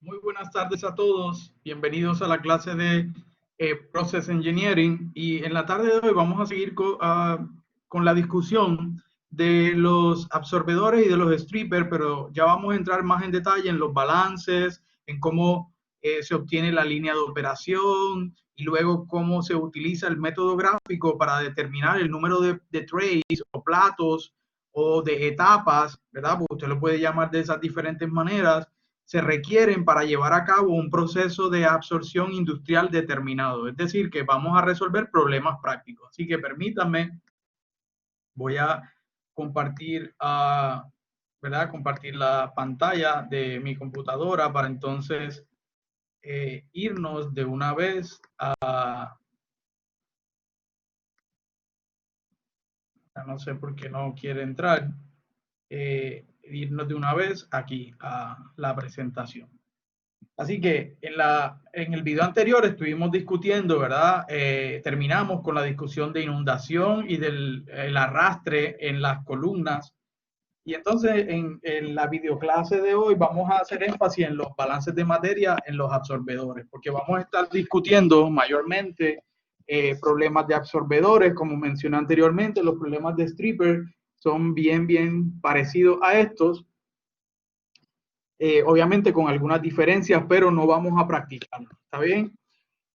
Muy buenas tardes a todos. Bienvenidos a la clase de Process Engineering. Y en la tarde de hoy vamos a seguir con la discusión de los absorbedores y de los strippers, pero ya vamos a entrar más en detalle en los balances, en cómo se obtiene la línea de operación y luego cómo se utiliza el método gráfico para determinar el número de trays o platos o de etapas, ¿verdad? Porque usted lo puede llamar de esas diferentes maneras se requieren para llevar a cabo un proceso de absorción industrial determinado. Es decir, que vamos a resolver problemas prácticos. Así que permítanme, voy a compartir, ¿verdad? Compartir la pantalla de mi computadora para entonces irnos de una vez a... No sé por qué no quiere entrar. Irnos de una vez aquí a la presentación. Así que en el video anterior estuvimos discutiendo, ¿verdad? Terminamos con la discusión de inundación y del el arrastre en las columnas. Y entonces en la videoclase de hoy vamos a hacer énfasis en los balances de materia en los absorbedores, porque vamos a estar discutiendo mayormente problemas de absorbedores, como mencioné anteriormente, los problemas de stripper son bien parecidos a estos. Obviamente con algunas diferencias, pero no vamos a practicarlo. ¿Está bien?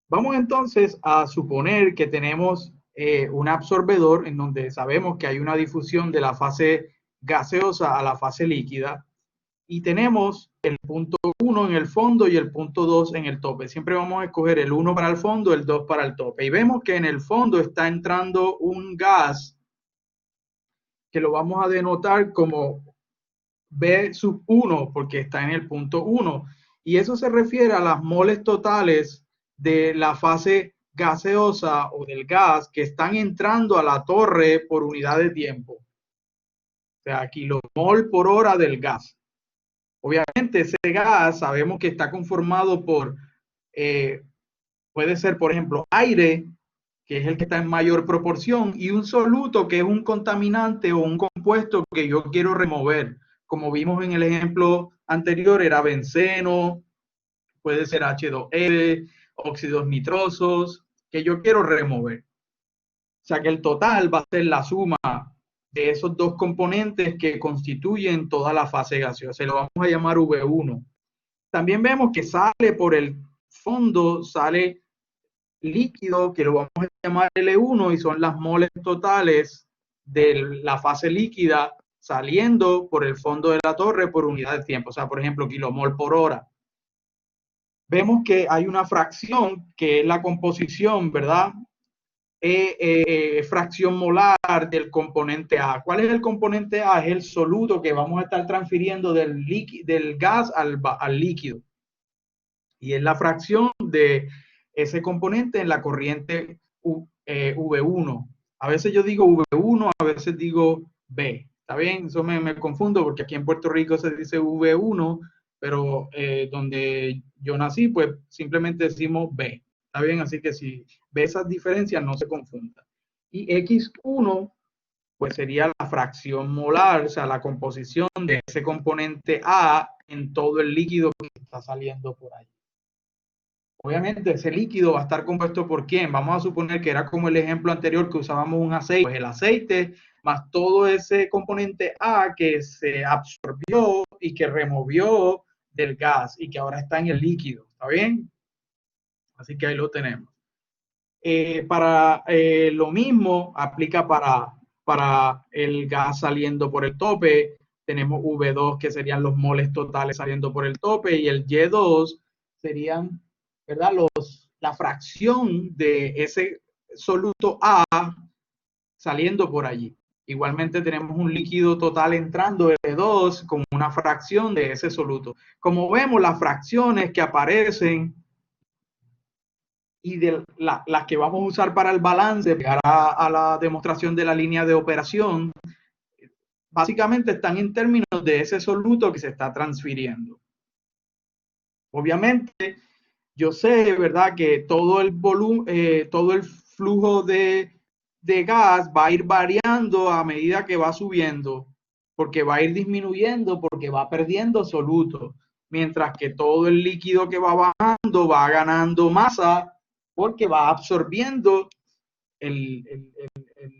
Vamos entonces a suponer que tenemos un absorbedor en donde sabemos que hay una difusión de la fase gaseosa a la fase líquida y tenemos el punto 1 en el fondo y el punto 2 en el tope. Siempre vamos a escoger el 1 para el fondo, el 2 para el tope. Y vemos que en el fondo está entrando un gas que lo vamos a denotar como B sub 1 porque está en el punto 1 y eso se refiere a las moles totales de la fase gaseosa o del gas que están entrando a la torre por unidad de tiempo. O sea, kilomol por hora del gas. Obviamente ese gas sabemos que está conformado por, puede ser por ejemplo aire, que es el que está en mayor proporción, y un soluto que es un contaminante o un compuesto que yo quiero remover. Como vimos en el ejemplo anterior, era benceno, puede ser H2E, óxidos nitrosos, que yo quiero remover. O sea que el total va a ser la suma de esos dos componentes que constituyen toda la fase gaseosa. Se lo vamos a llamar V1. También vemos que sale por el fondo, sale líquido, que lo vamos a llamar L1, y son las moles totales de la fase líquida saliendo por el fondo de la torre por unidad de tiempo, o sea, por ejemplo, kilomol por hora. Vemos que hay una fracción que es la composición, ¿verdad? Fracción molar del componente A. ¿Cuál es el componente A? Es el soluto que vamos a estar transfiriendo del gas al líquido. Y es la fracción de ese componente en la corriente V1. A veces yo digo V1, a veces digo B. ¿Está bien? Eso me confundo porque aquí en Puerto Rico se dice V1, pero donde yo nací, pues simplemente decimos B. ¿Está bien? Así que si ve esas diferencias, no se confunda. Y X1, pues sería la fracción molar, o sea, la composición de ese componente A en todo el líquido que está saliendo por ahí. Obviamente ese líquido va a estar compuesto por ¿quién? Vamos a suponer que era como el ejemplo anterior que usábamos un aceite, pues el aceite más todo ese componente A que se absorbió y que removió del gas y que ahora está en el líquido, ¿está bien? Así que ahí lo tenemos. Lo mismo aplica para el gas saliendo por el tope. Tenemos V2 que serían los moles totales saliendo por el tope y el Y2 serían, ¿verdad? La fracción de ese soluto A saliendo por allí. Igualmente tenemos un líquido total entrando E2 con una fracción de ese soluto. Como vemos, las fracciones que aparecen y de las que vamos a usar para el balance, llegar a la demostración de la línea de operación, básicamente están en términos de ese soluto que se está transfiriendo. Obviamente, yo sé, ¿verdad?, que todo el volumen, todo el flujo de gas va a ir variando a medida que va subiendo, porque va a ir disminuyendo, porque va perdiendo soluto. mientras que todo el líquido que va bajando va ganando masa porque va absorbiendo el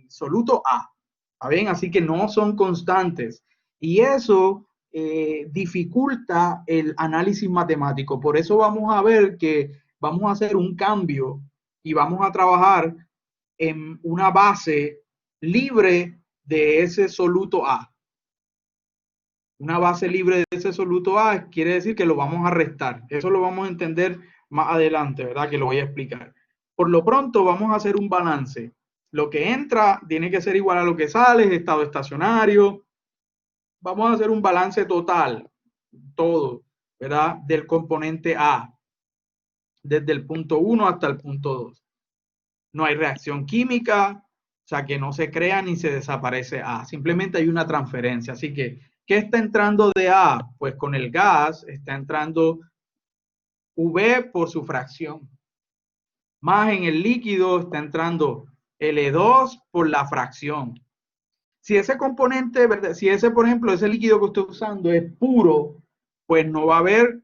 soluto A. ¿Está bien? Así que no son constantes. Y eso dificulta el análisis matemático. Por eso vamos a ver que vamos a hacer un cambio y vamos a trabajar en una base libre de ese soluto A. Una base libre de ese soluto A quiere decir que lo vamos a restar. Eso lo vamos a entender más adelante, ¿verdad? Que lo voy a explicar. Por lo pronto vamos a hacer un balance. Lo que entra tiene que ser igual a lo que sale, estado estacionario. Vamos a hacer un balance total, todo, ¿verdad? Del componente A, desde el punto 1 hasta el punto 2. No hay reacción química, o sea que no se crea ni se desaparece A, simplemente hay una transferencia. Así que, ¿qué está entrando de A? Pues con el gas está entrando V por su fracción, más en el líquido está entrando L2 por la fracción. Si ese componente, ¿verdad? Si ese, por ejemplo, ese líquido que estoy usando es puro, pues no va a haber,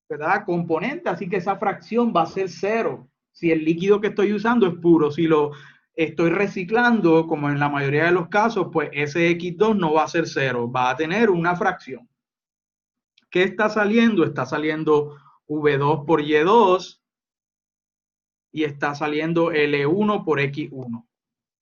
¿verdad? Componente, así que esa fracción va a ser cero. Si el líquido que estoy usando es puro, si lo estoy reciclando, como en la mayoría de los casos, pues ese X2 no va a ser cero, va a tener una fracción. ¿Qué está saliendo? Está saliendo V2 por Y2 y está saliendo L1 por X1.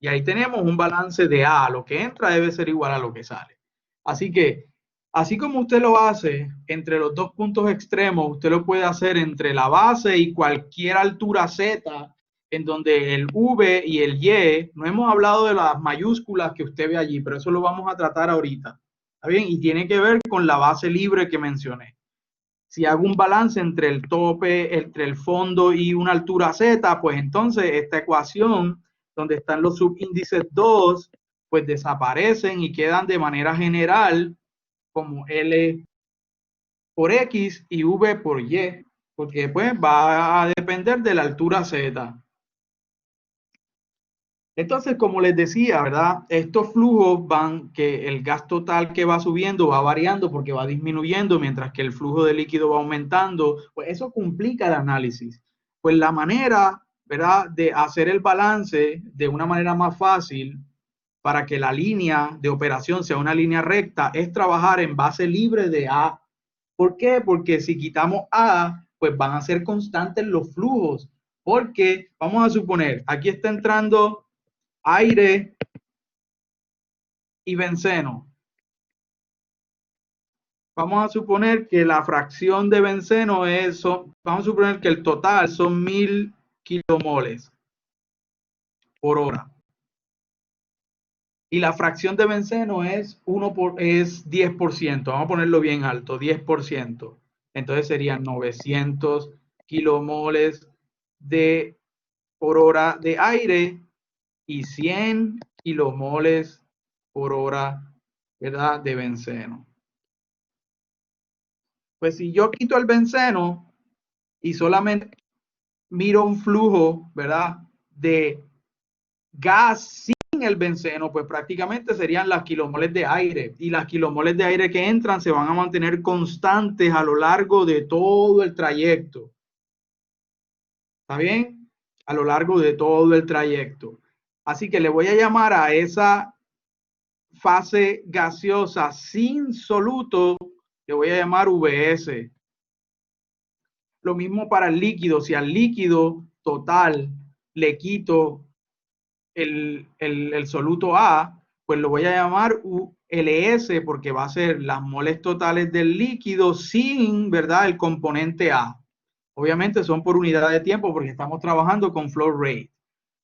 Y ahí tenemos un balance de A. Lo que entra debe ser igual a lo que sale. Así que, así como usted lo hace entre los dos puntos extremos, usted lo puede hacer entre la base y cualquier altura Z, en donde el V y el Y, no hemos hablado de las mayúsculas que usted ve allí, pero eso lo vamos a tratar ahorita. ¿Está bien? Y tiene que ver con la base libre que mencioné. Si hago un balance entre el tope, entre el fondo y una altura Z, pues entonces esta ecuación donde están los subíndices 2, pues desaparecen y quedan de manera general como L por X y V por Y, porque pues va a depender de la altura Z. Entonces, como les decía, ¿verdad? Estos flujos van, que el gas total que va subiendo va variando porque va disminuyendo, mientras que el flujo de líquido va aumentando, pues eso complica el análisis. Pues la manera, ¿verdad?, de hacer el balance de una manera más fácil para que la línea de operación sea una línea recta es trabajar en base libre de A. ¿Por qué? Porque si quitamos A, pues van a ser constantes los flujos. Porque vamos a suponer, aquí está entrando aire y benceno. Vamos a suponer que la fracción de benceno es, vamos a suponer que el total son 1000 kilomoles por hora. Y la fracción de benceno es 10%. Vamos a ponerlo bien alto, 10%. Entonces serían 900 kilomoles por hora de aire y 100 kilomoles por hora, ¿verdad?, de benceno. Pues si yo quito el benceno y solamente miro un flujo, ¿verdad?, de gas sin el benceno, pues prácticamente serían las kilomoles de aire. Y las kilomoles de aire que entran se van a mantener constantes a lo largo de todo el trayecto. ¿Está bien? A lo largo de todo el trayecto. Así que le voy a llamar a esa fase gaseosa sin soluto, le voy a llamar VS. Lo mismo para el líquido. Si al líquido total le quito el soluto A, pues lo voy a llamar LS porque va a ser las moles totales del líquido sin, ¿verdad?, el componente A. Obviamente son por unidad de tiempo porque estamos trabajando con flow rate.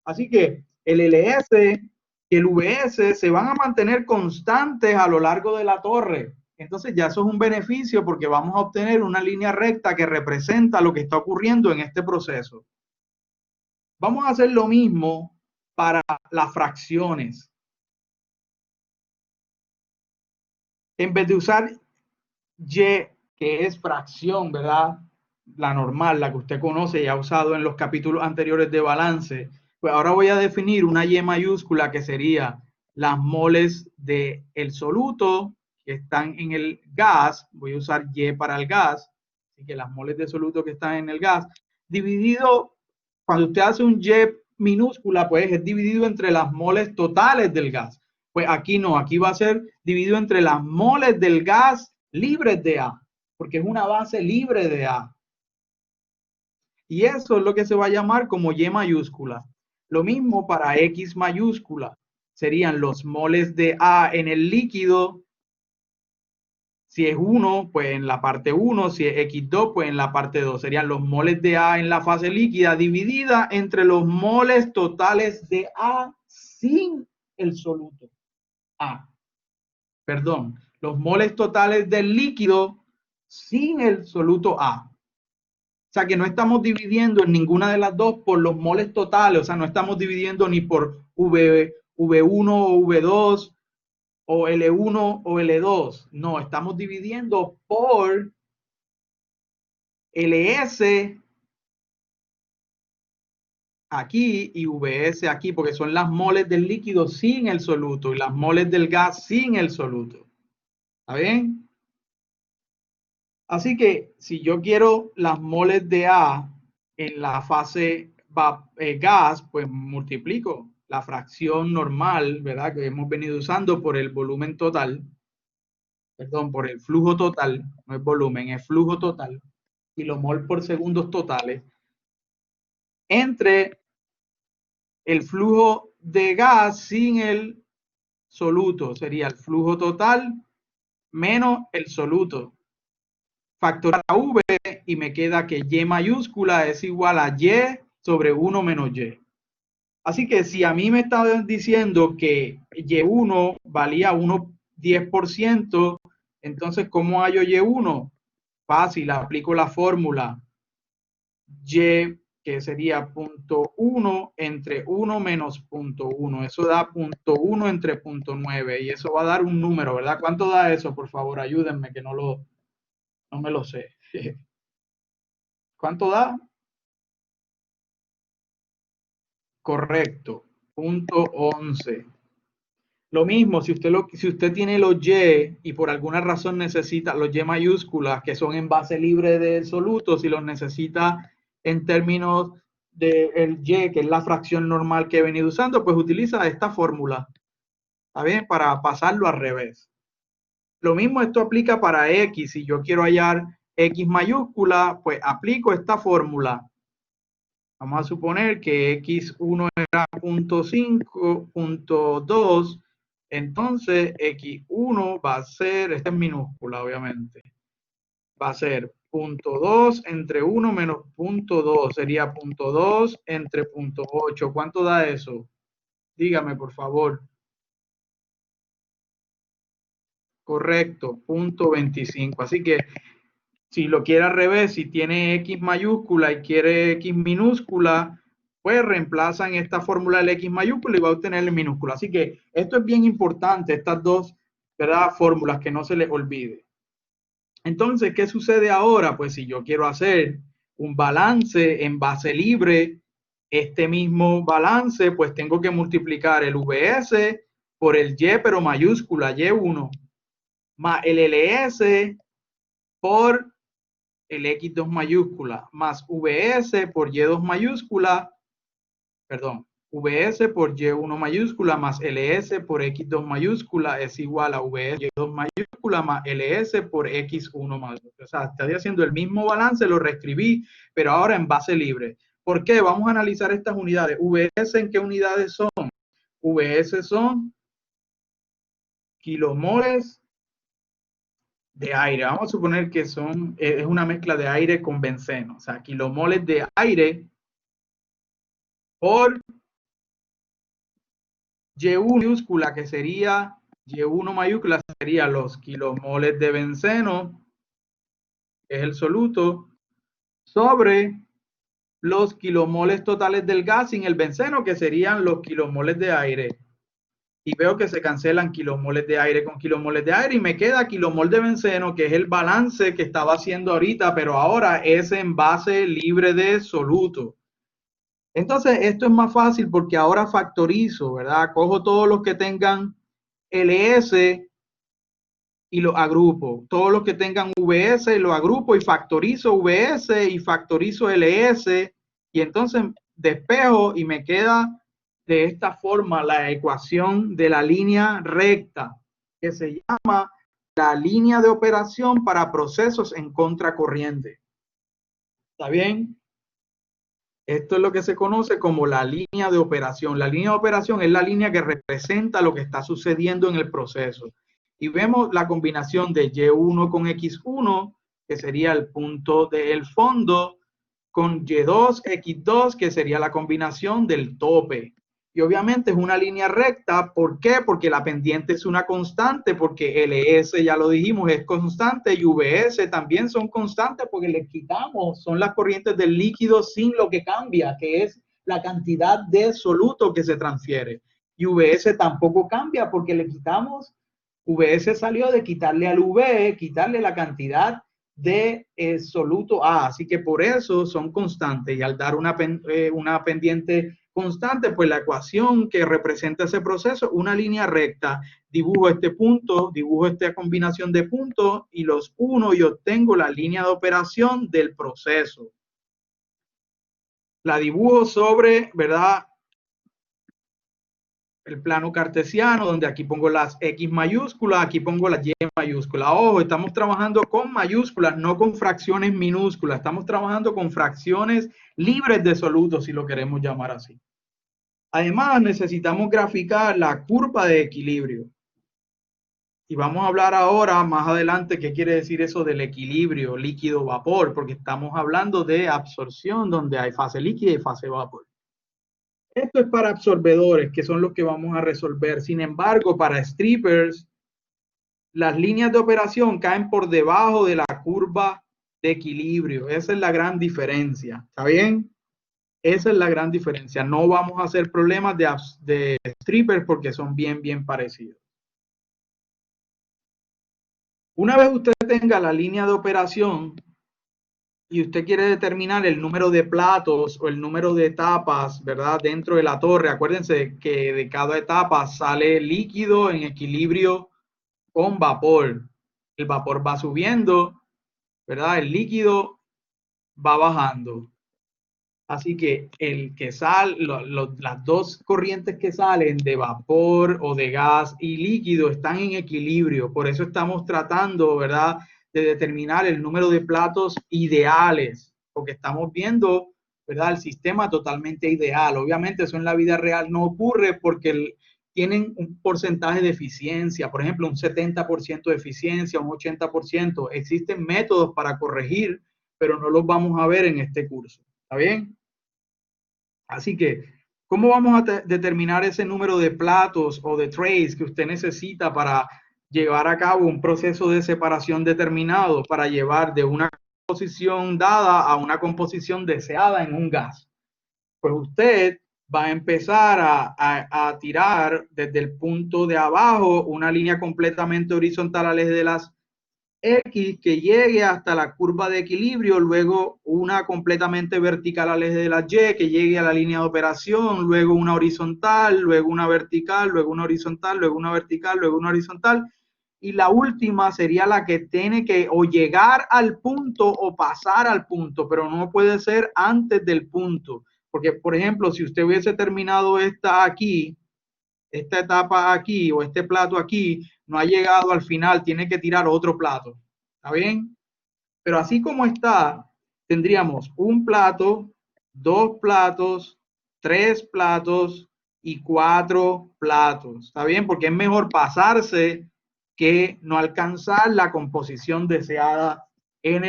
Así que el LS y el VS se van a mantener constantes a lo largo de la torre. Entonces ya eso es un beneficio porque vamos a obtener una línea recta que representa lo que está ocurriendo en este proceso. Vamos a hacer lo mismo para las fracciones. En vez de usar Y, que es fracción, ¿verdad?, la normal, la que usted conoce y ha usado en los capítulos anteriores de balance, pues ahora voy a definir una Y mayúscula que sería las moles del soluto que están en el gas, voy a usar Y para el gas, así que las moles de soluto que están en el gas, dividido, cuando usted hace un Y minúscula, pues es dividido entre las moles totales del gas. Pues aquí no, aquí va a ser dividido entre las moles del gas libres de A, porque es una base libre de A. Y eso es lo que se va a llamar como Y mayúscula. Lo mismo para X mayúscula. Serían los moles de A en el líquido. Si es 1, pues en la parte 1. Si es X2, pues en la parte 2. Serían los moles de A en la fase líquida dividida entre los moles totales de A sin el soluto A. Perdón, los moles totales del líquido sin el soluto A. O sea que no estamos dividiendo en ninguna de las dos por los moles totales, o sea, no estamos dividiendo ni por V1 o V2 o L1 o L2, no, estamos dividiendo por LS aquí y VS aquí, porque son las moles del líquido sin el soluto y las moles del gas sin el soluto. ¿Está bien? Así que si yo quiero las moles de A en la fase gas, pues multiplico la fracción normal, ¿verdad? Que hemos venido usando por el volumen total, perdón, por el flujo total, no es volumen, es flujo total, kilomol por segundos totales, entre el flujo de gas sin el soluto, sería el flujo total menos el soluto. Factorar a V y me queda que Y mayúscula es igual a Y sobre 1 menos Y. Así que si a mí me estaban diciendo que Y1 valía 10%, entonces ¿cómo hallo Y1? Fácil, aplico la fórmula Y, que sería 0.1 entre 1 menos 0.1. Eso da 0.1 entre 0.9 y eso va a dar un número, ¿verdad? ¿Cuánto da eso? Por favor, ayúdenme que no me lo sé. ¿Cuánto da? Correcto, 0.11. Lo mismo, si usted tiene los Y por alguna razón necesita los Y mayúsculas, que son en base libre de soluto, si los necesita en términos del Y, que es la fracción normal que he venido usando, pues utiliza esta fórmula, ¿está bien? Para pasarlo al revés. Lo mismo esto aplica para X. Si yo quiero hallar X mayúscula, pues aplico esta fórmula. Vamos a suponer que X1 era 0.5, 0.2, entonces X1 va a ser, esta es minúscula obviamente, va a ser 0.2 entre 1 menos 0.2, sería 0.2 entre 0.8. ¿Cuánto da eso? Dígame por favor. Correcto, 0.25. Así que si lo quiere al revés, si tiene X mayúscula y quiere X minúscula, pues reemplazan esta fórmula del X mayúscula y va a obtener el minúscula. Así que esto es bien importante, estas dos, ¿verdad?, fórmulas, que no se les olvide. Entonces, ¿qué sucede ahora? Pues si yo quiero hacer un balance en base libre, este mismo balance, pues tengo que multiplicar el VS por el Y, pero mayúscula, Y1, más el LS por el X2 mayúscula, más VS por Y2 mayúscula, perdón, VS por Y1 mayúscula más LS por X2 mayúscula es igual a VS Y2 mayúscula más LS por X1 mayúscula. O sea, estoy haciendo el mismo balance, lo reescribí, pero ahora en base libre. ¿Por qué? Vamos a analizar estas unidades. ¿VS en qué unidades son? VS son kilomoles de aire. Vamos a suponer que es una mezcla de aire con benceno. O sea, kilomoles de aire por Y1 mayúscula, que sería Y1 mayúscula, sería los kilomoles de benceno, que es el soluto, sobre los kilomoles totales del gas sin el benceno, que serían los kilomoles de aire. Y veo que se cancelan kilomoles de aire con kilomoles de aire y me queda kilomol de benceno, que es el balance que estaba haciendo ahorita, pero ahora es en base libre de soluto. Entonces, esto es más fácil porque ahora factorizo, ¿verdad? Cojo todos los que tengan LS y lo agrupo. Todos los que tengan VS lo agrupo y factorizo VS y factorizo LS y entonces despejo y me queda de esta forma la ecuación de la línea recta, que se llama la línea de operación para procesos en contracorriente. ¿Está bien? Esto es lo que se conoce como la línea de operación. La línea de operación es la línea que representa lo que está sucediendo en el proceso. Y vemos la combinación de Y1 con X1, que sería el punto del fondo, con Y2, X2, que sería la combinación del tope. Y obviamente es una línea recta. ¿Por qué? Porque la pendiente es una constante, porque LS, ya lo dijimos, es constante y VS también son constantes porque le quitamos, son las corrientes del líquido sin lo que cambia, que es la cantidad de soluto que se transfiere. Y VS tampoco cambia porque le quitamos, VS salió de quitarle al V, quitarle la cantidad de soluto A, así que por eso son constantes y al dar una pendiente constante, pues la ecuación que representa ese proceso, una línea recta, dibujo este punto, dibujo esta combinación de puntos y los uno y obtengo la línea de operación del proceso. La dibujo sobre, ¿verdad?, el plano cartesiano, donde aquí pongo las X mayúsculas, aquí pongo las Y mayúsculas. Ojo, estamos trabajando con mayúsculas, no con fracciones minúsculas. Estamos trabajando con fracciones libres de solutos, si lo queremos llamar así. Además, necesitamos graficar la curva de equilibrio. Y vamos a hablar ahora, más adelante, qué quiere decir eso del equilibrio líquido-vapor, porque estamos hablando de absorción, donde hay fase líquida y fase vapor. Esto es para absorbedores, que son los que vamos a resolver. Sin embargo, para strippers, las líneas de operación caen por debajo de la curva de equilibrio. Esa es la gran diferencia. ¿Está bien? Esa es la gran diferencia. No vamos a hacer problemas de strippers porque son bien parecidos. Una vez usted tenga la línea de operación y usted quiere determinar el número de platos o el número de etapas, ¿verdad?, dentro de la torre, acuérdense que de cada etapa sale líquido en equilibrio con vapor. El vapor va subiendo, ¿verdad? El líquido va bajando. Así que las dos corrientes que salen de vapor o de gas y líquido están en equilibrio. Por eso estamos tratando, ¿verdad?, de determinar el número de platos ideales, porque estamos viendo, ¿verdad?, el sistema totalmente ideal. Obviamente eso en la vida real no ocurre porque tienen un porcentaje de eficiencia, por ejemplo, un 70% de eficiencia, un 80%. Existen métodos para corregir, pero no los vamos a ver en este curso. ¿Está bien? Así que, ¿cómo vamos a determinar ese número de platos o de trays que usted necesita para llevar a cabo un proceso de separación determinado, para llevar de una composición dada a una composición deseada en un gas? Pues usted va a empezar a tirar desde el punto de abajo una línea completamente horizontal al eje de las X que llegue hasta la curva de equilibrio, luego una completamente vertical al eje de la Y que llegue a la línea de operación, luego una horizontal, luego una vertical, luego una horizontal, luego una vertical, luego una horizontal, y la última sería la que tiene que o llegar al punto o pasar al punto, pero no puede ser antes del punto, porque por ejemplo, si usted hubiese terminado esta aquí, esta etapa aquí o este plato aquí, no ha llegado al final, tiene que tirar otro plato. ¿Está bien? Pero así como está, tendríamos un plato, dos platos, tres platos y cuatro platos. ¿Está bien? Porque es mejor pasarse que no alcanzar la composición deseada en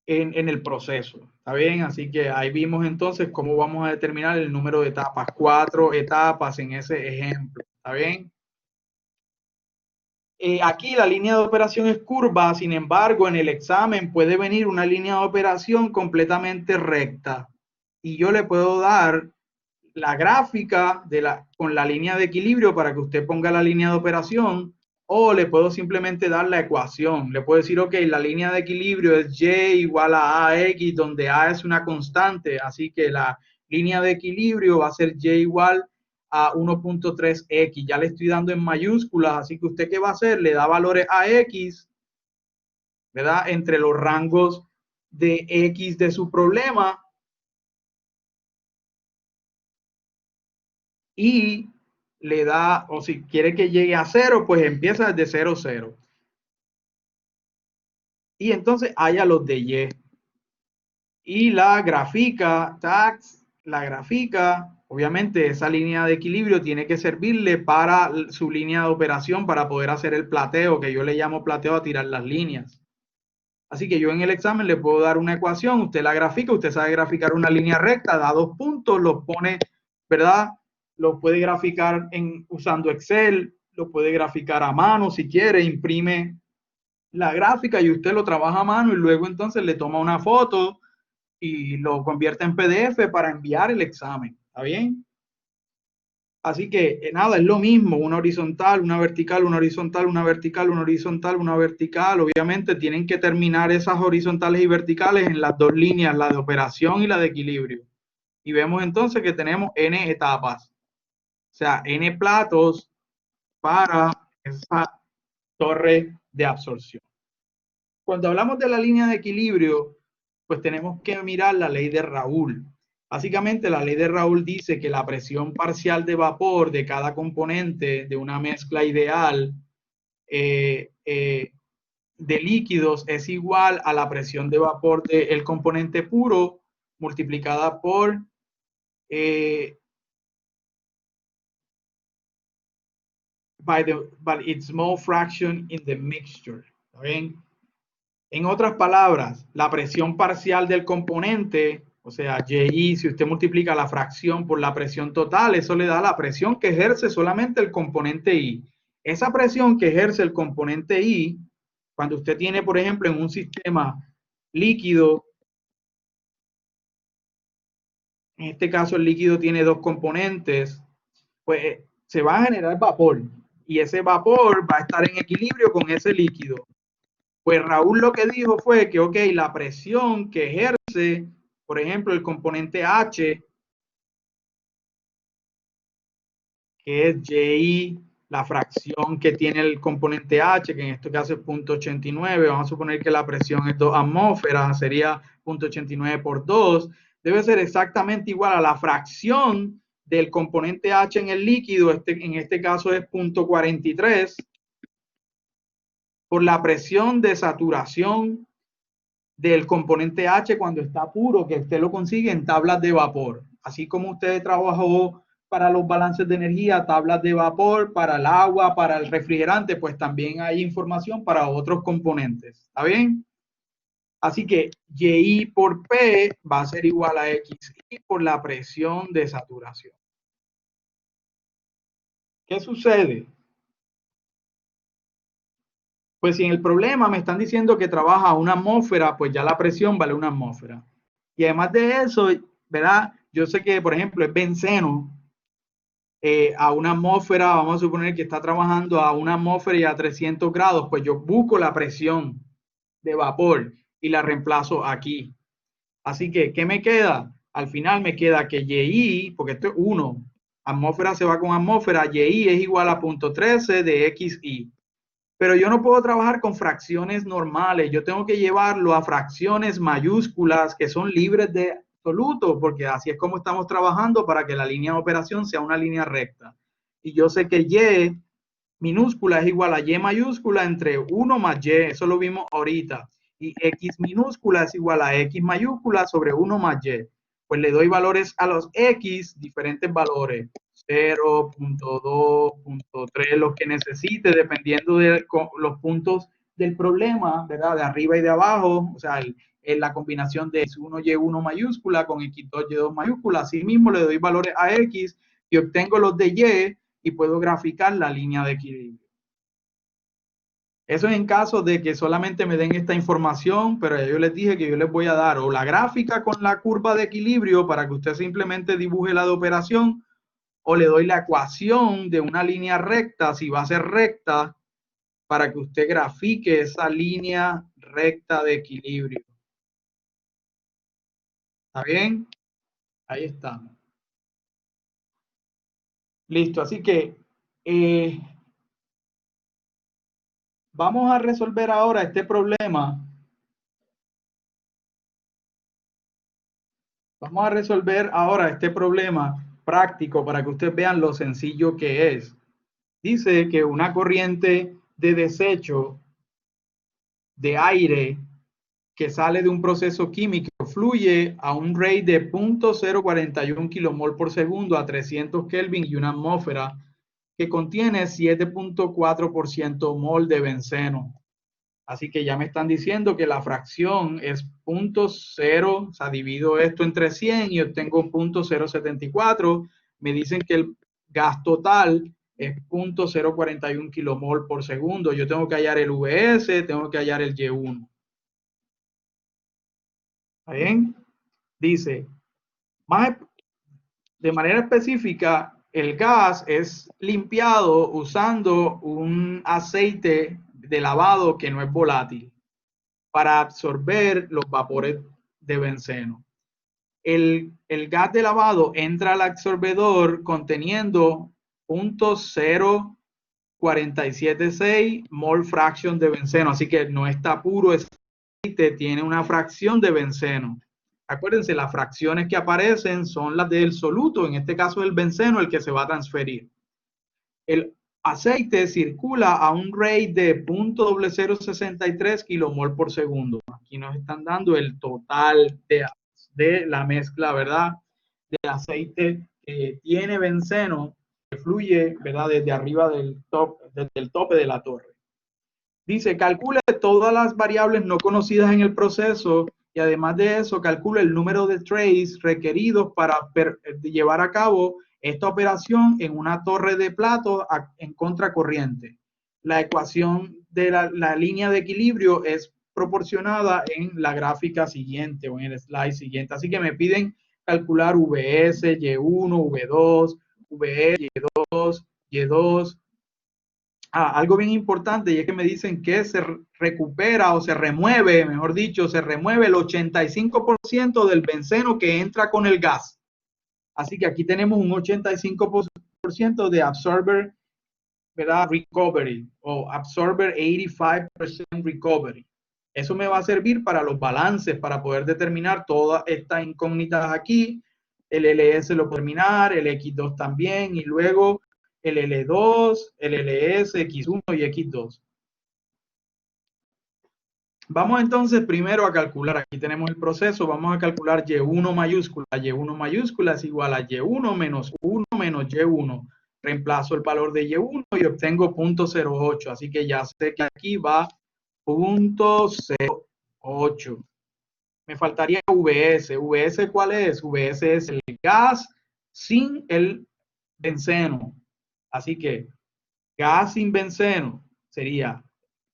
el proceso. ¿Está bien? Así que ahí vimos entonces cómo vamos a determinar el número de etapas. 4 etapas en ese ejemplo. ¿Está bien? Aquí la línea de operación es curva, sin embargo, en el examen puede venir una línea de operación completamente recta. Y yo le puedo dar la gráfica con la línea de equilibrio para que usted ponga la línea de operación, o le puedo simplemente dar la ecuación. Le puedo decir, ok, la línea de equilibrio es Y igual a AX, donde A es una constante, así que la línea de equilibrio va a ser Y igual a 1.3x. Ya le estoy dando en mayúsculas, así que usted, ¿qué va a hacer? Le da valores a x, ¿verdad? Entre los rangos de x de su problema y le da, o si quiere que llegue a 0, pues empieza desde 0, 0. Y entonces haya los de y. Y la grafica, tags, la grafica, obviamente esa línea de equilibrio tiene que servirle para su línea de operación para poder hacer el plateo, que yo le llamo plateo a tirar las líneas. Así que yo en el examen le puedo dar una ecuación, usted la grafica, usted sabe graficar una línea recta, da 2 puntos, los pone, ¿verdad? Los puede graficar usando Excel, lo puede graficar a mano si quiere, imprime la gráfica y usted lo trabaja a mano y luego entonces le toma una foto y lo convierte en PDF para enviar el examen. ¿Está bien? Así que nada, es lo mismo, una horizontal, una vertical, una horizontal, una vertical, una horizontal, una vertical. Obviamente tienen que terminar esas horizontales y verticales en las dos líneas, la de operación y la de equilibrio. Y vemos entonces que tenemos n etapas, o sea, n platos para esa torre de absorción. Cuando hablamos de la línea de equilibrio, pues tenemos que mirar la ley de Raoul. Básicamente, la ley de Raoul dice que la presión parcial de vapor de cada componente de una mezcla ideal de líquidos es igual a la presión de vapor del componente puro multiplicada por by its small fraction in the mixture. ¿Está bien? En otras palabras, la presión parcial del componente, o sea, YI, si usted multiplica la fracción por la presión total, eso le da la presión que ejerce solamente el componente I. Esa presión que ejerce el componente I, cuando usted tiene, por ejemplo, en un sistema líquido, en este caso el líquido tiene dos componentes, pues se va a generar vapor y ese vapor va a estar en equilibrio con ese líquido. Pues Raúl lo que dijo fue que, ok, la presión que ejerce, por ejemplo, el componente H, que es YI, la fracción que tiene el componente H, que en este caso es 0.89, vamos a suponer que la presión es 2 atmósferas, sería 0.89 por 2, debe ser exactamente igual a la fracción del componente H en el líquido, en este caso es 0.43, por la presión de saturación del componente H cuando está puro, que usted lo consigue en tablas de vapor. Así como usted trabajó para los balances de energía, tablas de vapor, para el agua, para el refrigerante, pues también hay información para otros componentes. ¿Está bien? Así que YI por P va a ser igual a XI por la presión de saturación. ¿Qué sucede? Pues si en el problema me están diciendo que trabaja a una atmósfera, pues ya la presión vale una atmósfera. Y además de eso, ¿verdad? Yo sé que, por ejemplo, es benceno a una atmósfera, vamos a suponer que está trabajando a una atmósfera y a 300 grados, pues yo busco la presión de vapor y la reemplazo aquí. Así que, ¿qué me queda? Al final me queda que YI, porque esto es 1, atmósfera se va con atmósfera, YI es igual a 0.13 de XI. Pero yo no puedo trabajar con fracciones normales, yo tengo que llevarlo a fracciones mayúsculas que son libres de absoluto, porque así es como estamos trabajando para que la línea de operación sea una línea recta. Y yo sé que Y minúscula es igual a Y mayúscula entre 1 más Y, eso lo vimos ahorita. Y X minúscula es igual a X mayúscula sobre 1 más Y. Pues le doy valores a los X, diferentes valores. 0, 0.2, 0.3, los que necesite, dependiendo de los puntos del problema, ¿verdad? De arriba y de abajo, o sea, la combinación de X1Y1 mayúscula con X2Y2 mayúscula. Así mismo le doy valores a X y obtengo los de Y y puedo graficar la línea de equilibrio. Eso es en caso de que solamente me den esta información, pero yo les dije que yo les voy a dar o la gráfica con la curva de equilibrio para que usted simplemente dibuje la de operación, o le doy la ecuación de una línea recta, si va a ser recta, para que usted grafique esa línea recta de equilibrio. ¿Está bien? Ahí estamos. Listo, así que vamos a resolver ahora este problema. Vamos a resolver ahora este problema práctico para que ustedes vean lo sencillo que es. Dice que una corriente de desecho de aire que sale de un proceso químico fluye a un rate de 0.041 kilomol por segundo a 300 Kelvin y una atmósfera que contiene 7.4% mol de benceno. Así que ya me están diciendo que la fracción es 0.0, o sea, divido esto entre 100 y obtengo 0.074. Me dicen que el gas total es 0.041 kilomol por segundo. Yo tengo que hallar el VS, tengo que hallar el Y1. ¿Está bien? Dice, más de manera específica, el gas es limpiado usando un aceite de lavado que no es volátil para absorber los vapores de benceno. El gas de lavado entra al absorbedor conteniendo 0.0476 mol fraction de benceno, así que no está puro, ese aceite tiene una fracción de benceno. Acuérdense, las fracciones que aparecen son las del soluto, en este caso el benceno, el que se va a transferir. El aceite circula a un rate de 0.0063 kilomol por segundo. Aquí nos están dando el total de la mezcla, ¿verdad? De aceite que tiene benceno, que fluye, ¿verdad? Desde arriba desde el tope de la torre. Dice, calcule todas las variables no conocidas en el proceso y además de eso, calcule el número de trays requeridos para llevar a cabo esta operación en una torre de plato en contracorriente. La ecuación de la línea de equilibrio es proporcionada en la gráfica siguiente o en el slide siguiente. Así que me piden calcular VS, Y1, V2, VE, Y2, Y2, algo bien importante y es que me dicen que se recupera o se remueve, mejor dicho, se remueve el 85% del benceno que entra con el gas. Así que aquí tenemos un 85% de absorber, ¿verdad? Recovery o absorber 85% recovery. Eso me va a servir para los balances, para poder determinar todas estas incógnitas aquí. El LS lo puedo terminar, el X2 también, y luego el L2, el LS, X1 y X2. Vamos entonces primero a calcular, aquí tenemos el proceso, vamos a calcular Y1 mayúscula. Y1 mayúscula es igual a Y1 menos 1 menos Y1. Reemplazo el valor de Y1 y obtengo 0.08. Así que ya sé que aquí va 0.08. Me faltaría VS. ¿VS cuál es? VS es el gas sin el benceno. Así que gas sin benceno sería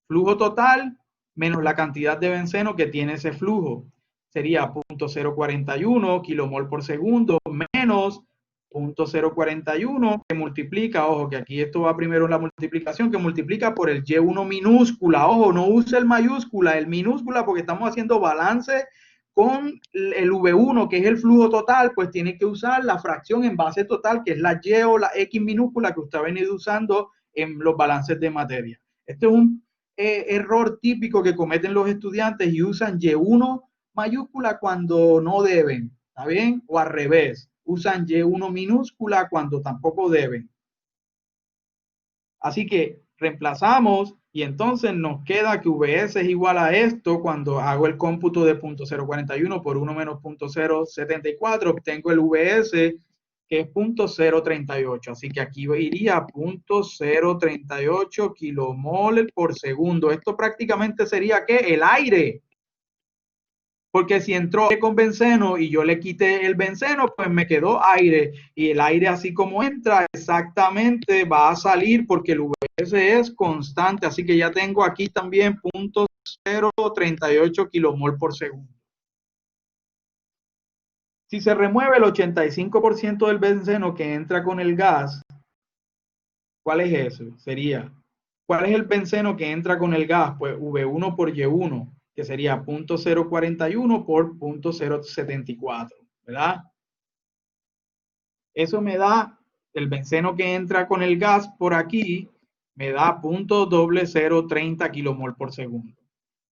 flujo total menos la cantidad de benceno que tiene ese flujo. Sería 0.041 kilomol por segundo menos 0.041 que multiplica, ojo que aquí esto va primero en la multiplicación, que multiplica por el Y1 minúscula. Ojo, no use el mayúscula, el minúscula porque estamos haciendo balance con el V1, que es el flujo total, pues tiene que usar la fracción en base total, que es la Y o la X minúscula que usted ha venido usando en los balances de materia. Este es un error típico que cometen los estudiantes y usan Y1 mayúscula cuando no deben, ¿está bien? O al revés, usan Y1 minúscula cuando tampoco deben. Así que reemplazamos y entonces nos queda que VS es igual a esto cuando hago el cómputo de 0.041 por 1 menos 0.074, obtengo el VS que es 0.038. Así que aquí iría 0.038 kilomol por segundo. Esto prácticamente sería ¿qué? El aire. Porque si entró con benceno y yo le quité el benceno, pues me quedó aire. Y el aire así como entra, exactamente va a salir porque el VS es constante. Así que ya tengo aquí también 0.038 kilomol por segundo. Si se remueve el 85% del benceno que entra con el gas, ¿cuál es eso? Sería, ¿cuál es el benceno que entra con el gas? Pues V1 por Y1, que sería 0.041 por 0.074, ¿verdad? Eso me da el benceno que entra con el gas por aquí me da 0.0030 kilomol por segundo.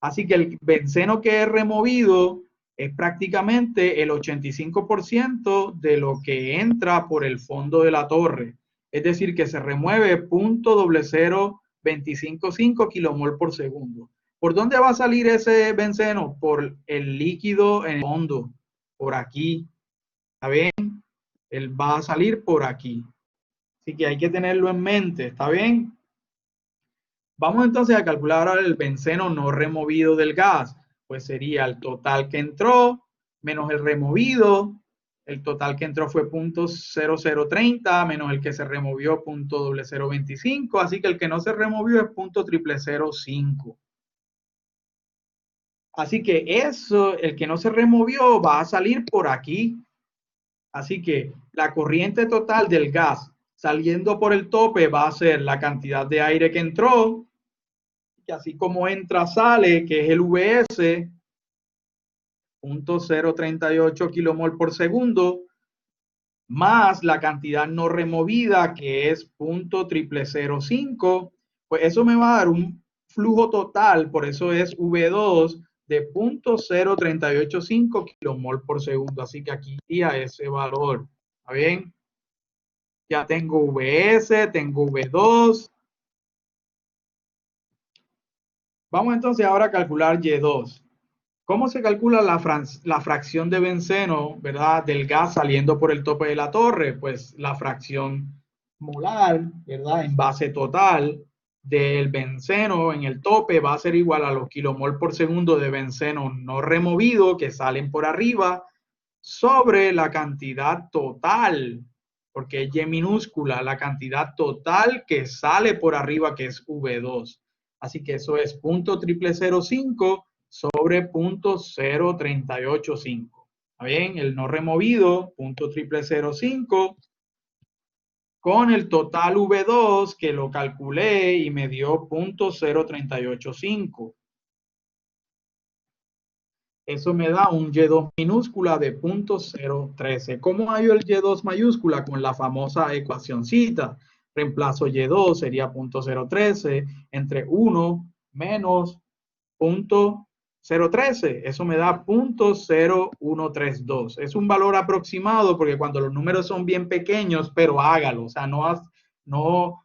Así que el benceno que he removido es prácticamente el 85% de lo que entra por el fondo de la torre. Es decir, que se remueve 0.00255 kilomol por segundo. ¿Por dónde va a salir ese benceno? Por el líquido en el fondo, por aquí. ¿Está bien? Él va a salir por aquí. Así que hay que tenerlo en mente. ¿Está bien? Vamos entonces a calcular ahora el benceno no removido del gas. Pues sería el total que entró menos el removido. El total que entró fue 0.0030 menos el que se removió 0.0025. Así que el que no se removió es 0.005. Así que eso, el que no se removió, va a salir por aquí. Así que la corriente total del gas saliendo por el tope va a ser la cantidad de aire que entró, y así como entra, sale, que es el VS, 0.038 kilomol por segundo, más la cantidad no removida, que es 0.005, pues eso me va a dar un flujo total, por eso es V2, de 0.0385 kilomol por segundo. Así que aquí iría ese valor. ¿Está bien? Ya tengo VS, tengo V2. Vamos entonces ahora a calcular Y2. ¿Cómo se calcula la fracción de benceno, verdad, del gas saliendo por el tope de la torre? Pues la fracción molar, verdad, en base total del benceno en el tope va a ser igual a los kilomol por segundo de benceno no removido que salen por arriba sobre la cantidad total, porque es Y minúscula, la cantidad total que sale por arriba, que es V2. Así que eso es 0.005 sobre 0.0385. ¿Está bien? El no removido, 0.005, con el total V2 que lo calculé y me dio 0.0385. Eso me da un Y2 minúscula de 0.013. ¿Cómo hallo el Y2 mayúscula? Con la famosa ecuacioncita. Reemplazo Y2, sería 0.013 entre 1 menos 0.013. Eso me da 0.0132. Es un valor aproximado porque cuando los números son bien pequeños, pero hágalo. O sea, no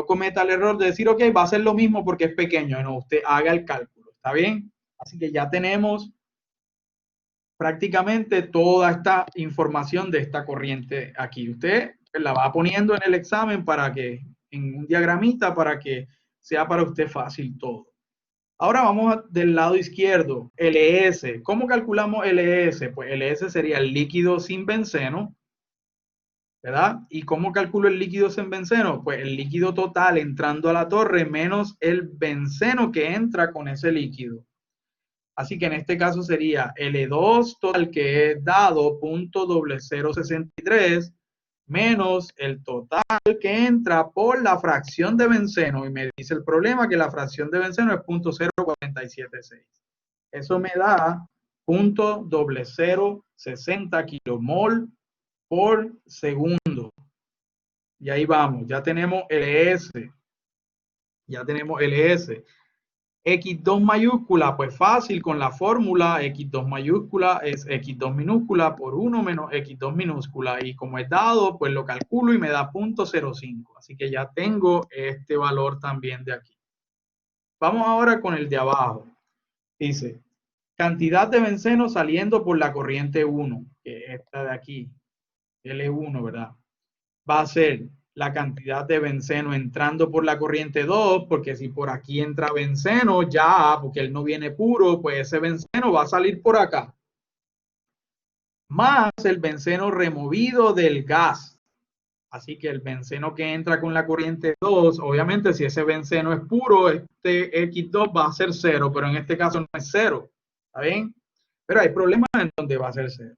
cometa el error de decir, ok, va a ser lo mismo porque es pequeño. No, usted haga el cálculo. ¿Está bien? Así que ya tenemos prácticamente toda esta información de esta corriente aquí. Usted la va poniendo en el examen para que, en un diagramita, para que sea para usted fácil todo. Ahora vamos del lado izquierdo, LS. ¿Cómo calculamos LS? Pues LS sería el líquido sin benceno, ¿verdad? ¿Y cómo calculo el líquido sin benceno? Pues el líquido total entrando a la torre menos el benceno que entra con ese líquido. Así que en este caso sería L2 total, que es dado 0.0063 menos el total que entra por la fracción de benceno. Y me dice el problema que la fracción de benceno es 0.0476. Eso me da 0.0060 kilomol por segundo. Y ahí vamos, ya tenemos LS. Ya tenemos LS. X2 mayúscula, pues fácil con la fórmula, X2 mayúscula es X2 minúscula por 1 menos X2 minúscula, y como es dado, pues lo calculo y me da 0.05, así que ya tengo este valor también de aquí. Vamos ahora con el de abajo. Dice, cantidad de benceno saliendo por la corriente 1, que es esta de aquí, L1, ¿verdad? Va a ser la cantidad de benceno entrando por la corriente 2, porque si por aquí entra benceno, ya, porque él no viene puro, pues ese benceno va a salir por acá. Más el benceno removido del gas. Así que el benceno que entra con la corriente 2, obviamente si ese benceno es puro, este X2 va a ser 0, pero en este caso no es 0. ¿Está bien? Pero hay problemas en donde va a ser 0.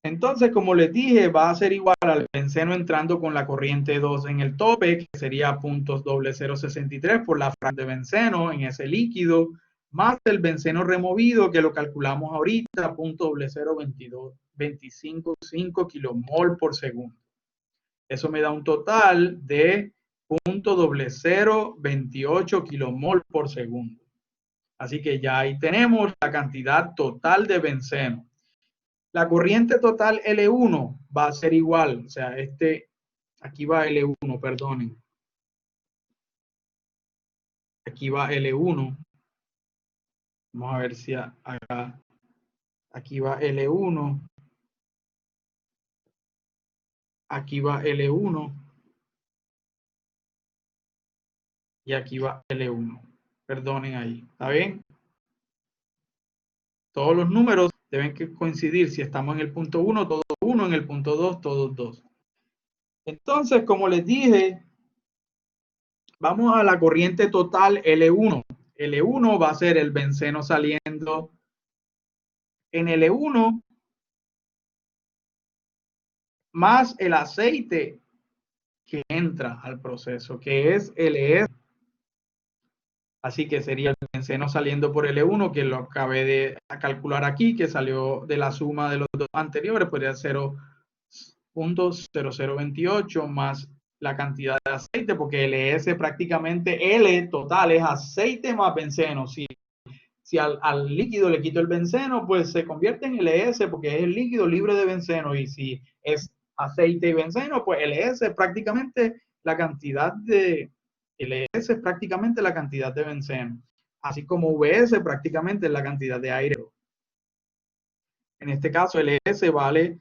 Entonces, como les dije, va a ser igual al benceno entrando con la corriente 2 en el tope, que sería 0.0063 por la fracción de benceno en ese líquido, más el benceno removido, que lo calculamos ahorita, 0.022 25.5 kilomol por segundo. Eso me da un total de 0.0028 kilomol por segundo. Así que ya ahí tenemos la cantidad total de benceno. La corriente total L1 va a ser igual, o sea, aquí va L1, perdonen. Aquí va L1. Vamos a ver si acá. Aquí va L1. Aquí va L1. Y aquí va L1. Perdonen ahí. ¿Está bien? Todos los números deben coincidir. Si estamos en el punto 1, todos 1, en el punto 2, todos 2. Entonces, como les dije, vamos a la corriente total L1. L1 va a ser el benceno saliendo en L1 más el aceite que entra al proceso, que es LS. Así que sería el benceno saliendo por L1, que lo acabé de calcular aquí, que salió de la suma de los dos anteriores, podría ser 0.0028 más la cantidad de aceite, porque LS prácticamente L total es aceite más benceno. Si al líquido le quito el benceno, pues se convierte en LS porque es el líquido libre de benceno. Y si es aceite y benceno, pues LS es prácticamente la cantidad de LS es prácticamente la cantidad de benceno. Así como VS prácticamente es la cantidad de aire. En este caso, LS vale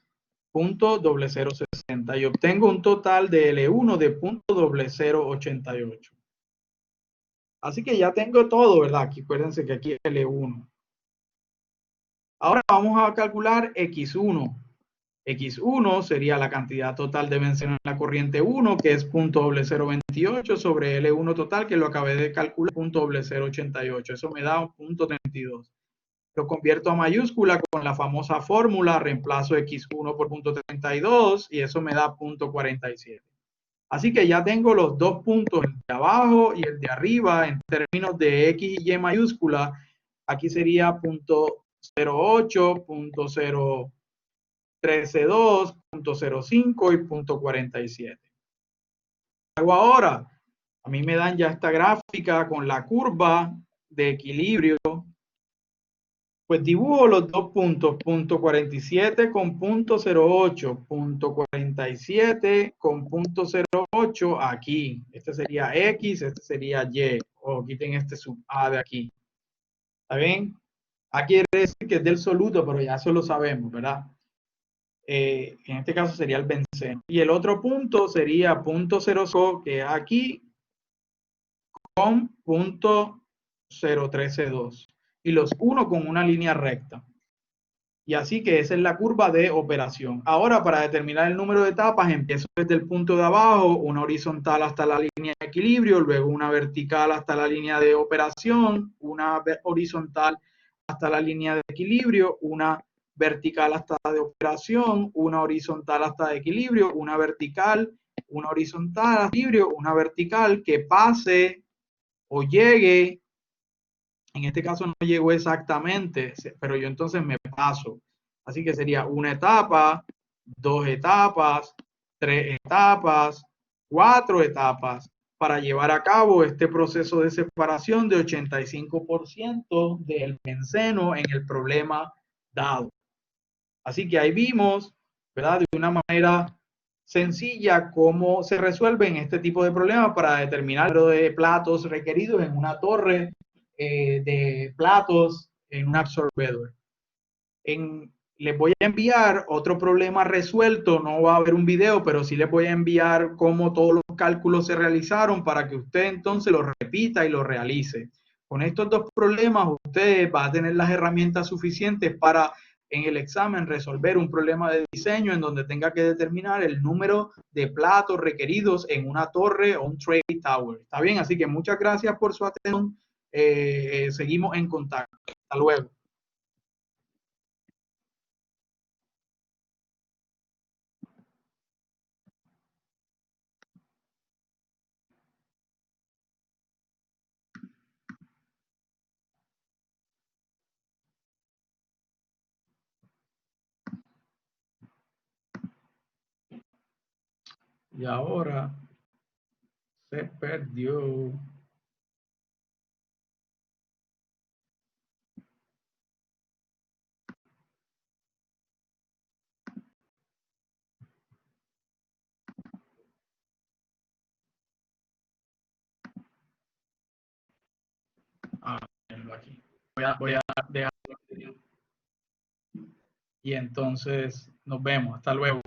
0.0060 y obtengo un total de L1 de 0.0088. Así que ya tengo todo, ¿verdad? Aquí acuérdense que aquí es L1. Ahora vamos a calcular X1. X1 sería la cantidad total de benceno en la corriente 1, que es 0.0028 sobre L1 total, que lo acabé de calcular, 0.0088. Eso me da 0.32. Lo convierto a mayúscula con la famosa fórmula, reemplazo X1 por 0.32 y eso me da 0.47. Así que ya tengo los dos puntos, el de abajo y el de arriba, en términos de X y Y mayúscula. Aquí sería 0.08, 0.032, 0.05 y 0.47. Hago ahora, a mí me dan ya esta gráfica con la curva de equilibrio. Pues dibujo los dos puntos, punto 47 con punto 08, punto 47 con punto 08 aquí. Este sería X, este sería Y, o quiten este sub A de aquí. ¿Está bien? Aquí quiere decir que es del soluto, pero ya eso lo sabemos, ¿verdad? En este caso sería el benceno. Y el otro punto sería punto 0, que es aquí, con punto 0.132. Y los uno con una línea recta. Y así que esa es la curva de operación. Ahora, para determinar el número de etapas, empiezo desde el punto de abajo, una horizontal hasta la línea de equilibrio, luego una vertical hasta la línea de operación, una horizontal hasta la línea de equilibrio, una vertical hasta de operación, una horizontal hasta de equilibrio, una vertical, una horizontal, equilibrio, una vertical que pase o llegue. En este caso no llegó exactamente, pero yo entonces me paso. Así que sería una etapa, dos etapas, tres etapas, cuatro etapas para llevar a cabo este proceso de separación de 85% del benceno en el problema dado. Así que ahí vimos, ¿verdad? De una manera sencilla cómo se resuelven este tipo de problemas para determinar el número de platos requeridos en una torre de platos en un absorbedor. Les voy a enviar otro problema resuelto, no va a haber un video, pero sí les voy a enviar cómo todos los cálculos se realizaron para que usted entonces lo repita y lo realice. Con estos dos problemas usted va a tener las herramientas suficientes para en el examen resolver un problema de diseño en donde tenga que determinar el número de platos requeridos en una torre o un trade tower. ¿Está bien? Así que muchas gracias por su atención. Seguimos en contacto. Hasta luego. Y ahora se perdió. Aquí. Voy a dejar. Y entonces nos vemos. Hasta luego.